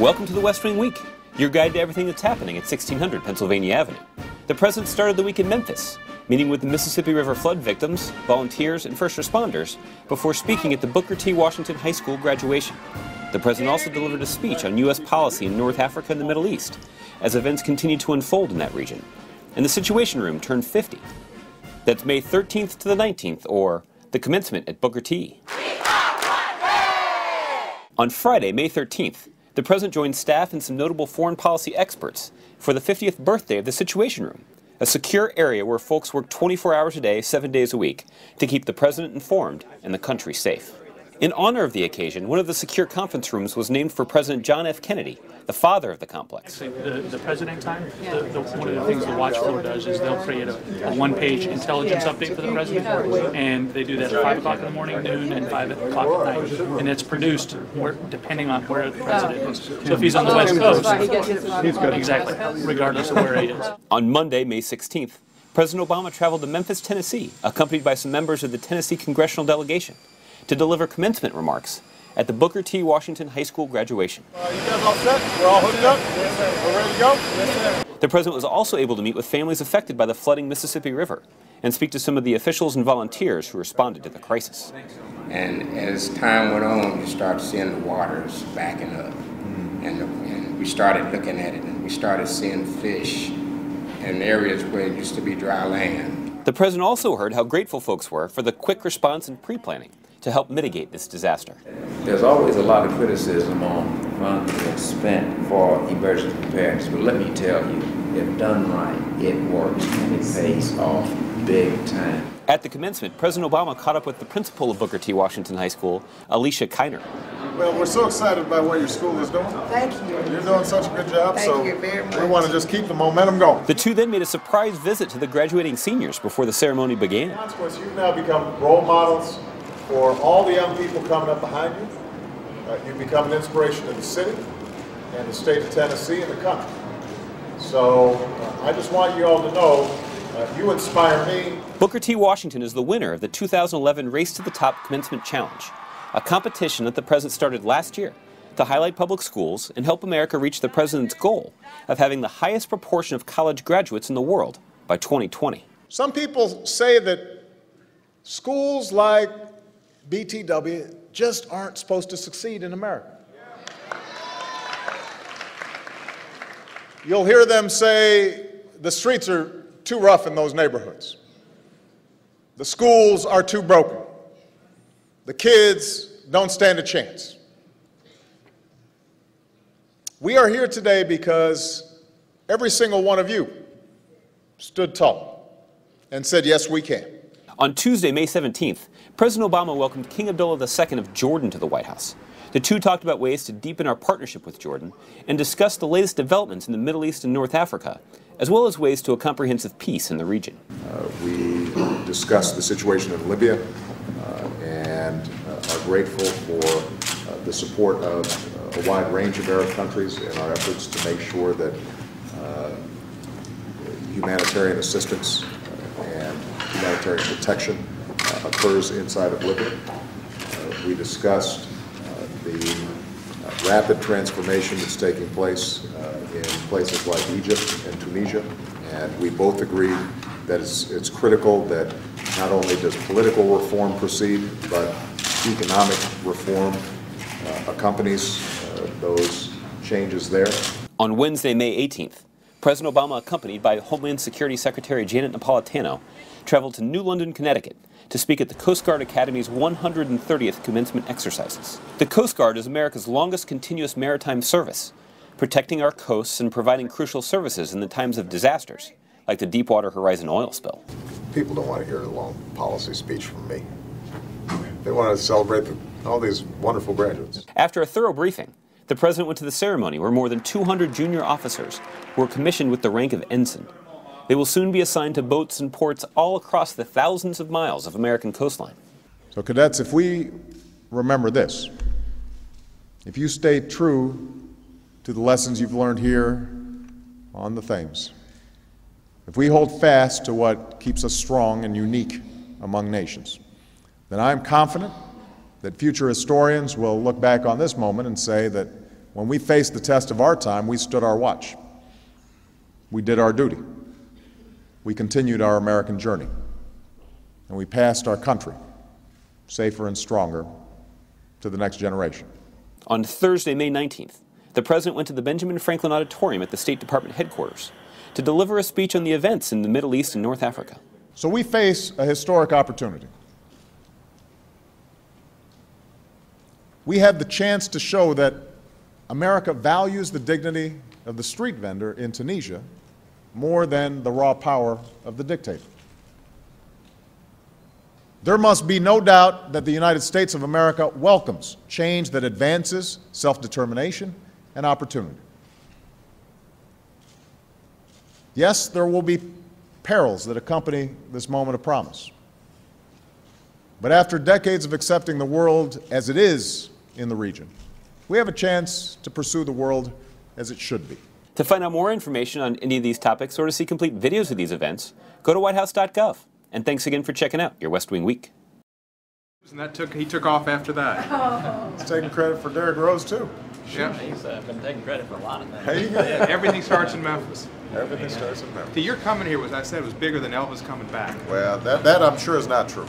Welcome to the West Wing Week, your guide to everything that's happening at 1600 Pennsylvania Avenue. The President started the week in Memphis, meeting with the Mississippi River flood victims, volunteers, and first responders before speaking at the Booker T. Washington High School graduation. The President also delivered a speech on U.S. policy in North Africa and the Middle East, as events continue to unfold in that region. And the Situation Room turned 50. That's May 13th to the 19th, or the Commencement at Booker T. On Friday, May 13th, the President joined staff and some notable foreign policy experts for the 50th birthday of the Situation Room, a secure area where folks work 24 hours a day, 7 days a week, to keep the President informed and the country safe. In honor of the occasion, one of the secure conference rooms was named for President John F. Kennedy, the father of the complex. Actually, the President time, one of the things the watch floor does is they'll create a one-page intelligence update for the President, and they do that at 5 o'clock in the morning, noon, and 5 o'clock at night. And it's produced depending on where the President is. So if he's on the West Coast, he's good. Exactly, regardless of where he is. On Monday, May 16th, President Obama traveled to Memphis, Tennessee, accompanied by some members of the Tennessee congressional delegation, to deliver commencement remarks at the Booker T. Washington High School graduation. You guys all set? We're all hooked up? Yes, sir. We're ready to go? Yes, sir. The President was also able to meet with families affected by the flooding Mississippi River and speak to some of the officials and volunteers who responded to the crisis. And as time went on, you started seeing the waters backing up. And we started looking at it, and we started seeing fish in areas where it used to be dry land. The President also heard how grateful folks were for the quick response and pre-planning to help mitigate this disaster. There's always a lot of criticism on funds that's spent for emergency preparedness, but let me tell you, if done right, it works and it pays off big time. At the commencement, President Obama caught up with the principal of Booker T. Washington High School, Alicia Kiner. Well, we're so excited about what your school is doing. Thank you. You're doing such a good job, Thank you very much. We want to just keep the momentum going. The two then made a surprise visit to the graduating seniors before the ceremony began. Consequence, you've now become role models for all the young people coming up behind you. You've become an inspiration to the city and the state of Tennessee and the country. So I just want you all to know you inspire me. Booker T. Washington is the winner of the 2011 Race to the Top Commencement Challenge, a competition that the President started last year to highlight public schools and help America reach the President's goal of having the highest proportion of college graduates in the world by 2020. Some people say that schools like BTW just aren't supposed to succeed in America. You'll hear them say the streets are too rough in those neighborhoods. The schools are too broken. The kids don't stand a chance. We are here today because every single one of you stood tall and said, yes, we can. On Tuesday, May 17th, President Obama welcomed King Abdullah II of Jordan to the White House. The two talked about ways to deepen our partnership with Jordan and discussed the latest developments in the Middle East and North Africa, as well as ways to a comprehensive peace in the region. We discussed the situation in Libya and are grateful for the support of a wide range of Arab countries in our efforts to make sure that humanitarian assistance and humanitarian protection occurs inside of Libya. We discussed the rapid transformation that's taking place in places like Egypt and Tunisia, and we both agreed that it's critical that not only does political reform proceed, but economic reform accompanies those changes there. On Wednesday, May 18th, President Obama, accompanied by Homeland Security Secretary Janet Napolitano, traveled to New London, Connecticut, to speak at the Coast Guard Academy's 130th commencement exercises. The Coast Guard is America's longest continuous maritime service, protecting our coasts and providing crucial services in the times of disasters, like the Deepwater Horizon oil spill. People don't want to hear a long policy speech from me. They want to celebrate all these wonderful graduates. After a thorough briefing, the President went to the ceremony where more than 200 junior officers were commissioned with the rank of ensign. They will soon be assigned to boats and ports all across the thousands of miles of American coastline. So cadets, if we remember this, if you stay true to the lessons you've learned here on the Thames, if we hold fast to what keeps us strong and unique among nations, then I'm confident that future historians will look back on this moment and say that when we faced the test of our time, we stood our watch. We did our duty. We continued our American journey. And we passed our country, safer and stronger, to the next generation. On Thursday, May 19th, the President went to the Benjamin Franklin Auditorium at the State Department headquarters to deliver a speech on the events in the Middle East and North Africa. So we face a historic opportunity. We have the chance to show that America values the dignity of the street vendor in Tunisia more than the raw power of the dictator. There must be no doubt that the United States of America welcomes change that advances self-determination and opportunity. Yes, there will be perils that accompany this moment of promise. But after decades of accepting the world as it is in the region, we have a chance to pursue the world as it should be. To find out more information on any of these topics or to see complete videos of these events, go to whitehouse.gov. And thanks again for checking out your West Wing Week. And he took off after that. He's taking credit for Derrick Rose, too. Yeah. He's been taking credit for a lot of things. There you go. Everything starts in Memphis. Everything starts in Memphis. Your coming here was, I said, was bigger than Elvis coming back. Well, that I'm sure is not true.